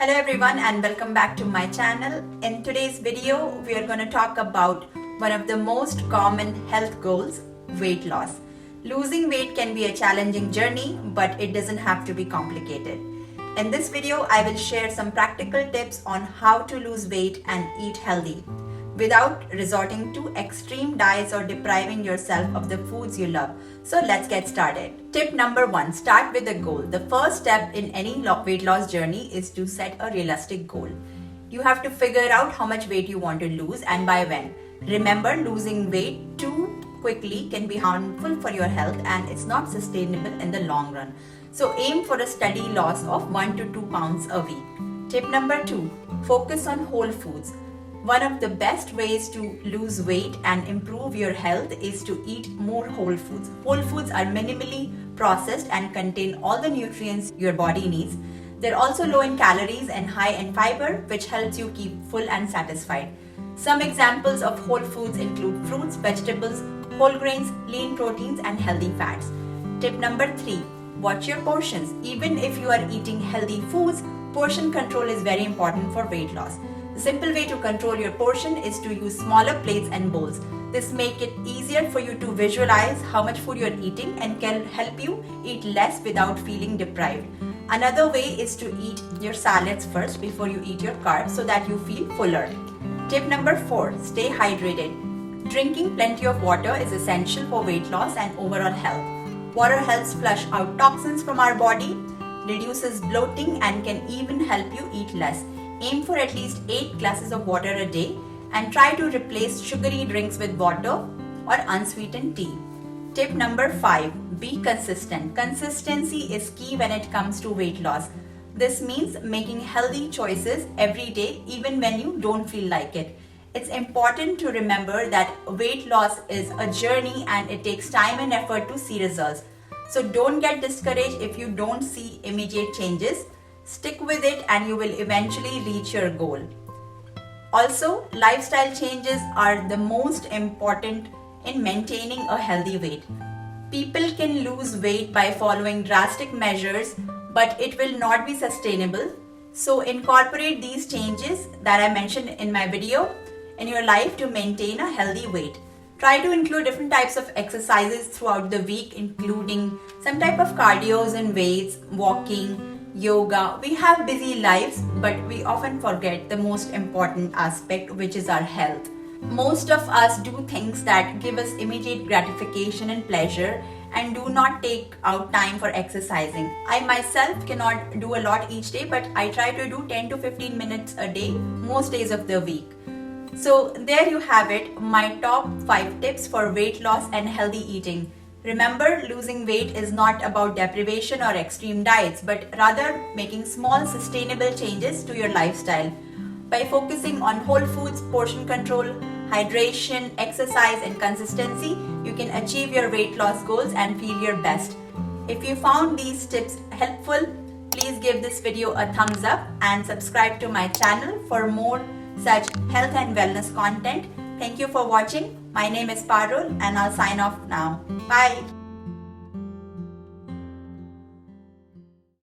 Hello everyone and welcome back to my channel. In today's video, we are going to talk about one of the most common health goals, weight loss. Losing weight can be a challenging journey, but it doesn't have to be complicated. In this video, I will share some practical tips on how to lose weight and eat healthy without resorting to extreme diets or depriving yourself of the foods you love. So let's get started. Tip number 1, start with a goal. The first step in any weight loss journey is to set a realistic goal. You have to figure out how much weight you want to lose and by when. Remember, losing weight too quickly can be harmful for your health and it's not sustainable in the long run. So aim for a steady loss of 1 to 2 pounds a week. Tip number 2, focus on whole foods. One of the best ways to lose weight and improve your health is to eat more whole foods. Whole foods are minimally processed and contain all the nutrients your body needs. They're also low in calories and high in fiber, which helps you keep full and satisfied. Some examples of whole foods include fruits, vegetables, whole grains, lean proteins, and healthy fats. Tip number 3, watch your portions. Even if you are eating healthy foods, portion control is very important for weight loss. The simple way to control your portion is to use smaller plates and bowls. This makes it easier for you to visualize how much food you're eating and can help you eat less without feeling deprived. Another way is to eat your salads first before you eat your carbs so that you feel fuller. Tip number 4, stay hydrated. Drinking plenty of water is essential for weight loss and overall health. Water helps flush out toxins from our body, reduces bloating, and can even help you eat less. Aim for at least 8 glasses of water a day and try to replace sugary drinks with water or unsweetened tea. Tip number 5, be consistent. Consistency is key when it comes to weight loss. This means making healthy choices every day even when you don't feel like it. It's important to remember that weight loss is a journey and it takes time and effort to see results. So don't get discouraged if you don't see immediate changes. Stick with it and you will eventually reach your goal. Also, lifestyle changes are the most important in maintaining a healthy weight. People can lose weight by following drastic measures, but it will not be sustainable. So incorporate these changes that I mentioned in my video in your life to maintain a healthy weight. Try to include different types of exercises throughout the week, including some type of cardios and weights, walking, yoga. We have busy lives, but we often forget the most important aspect, which is our health. Most of us do things that give us immediate gratification and pleasure and do not take out time for exercising. I myself cannot do a lot each day, but I try to do 10 to 15 minutes a day most days of the week. So there you have it, my top 5 tips for weight loss and healthy eating. Remember, losing weight is not about deprivation or extreme diets, but rather making small sustainable changes to your lifestyle. By focusing on whole foods, portion control, hydration, exercise, and consistency, you can achieve your weight loss goals and feel your best. If you found these tips helpful, please give this video a thumbs up and subscribe to my channel for more such health and wellness content. Thank you for watching. My name is Parul and I'll sign off now. Bye.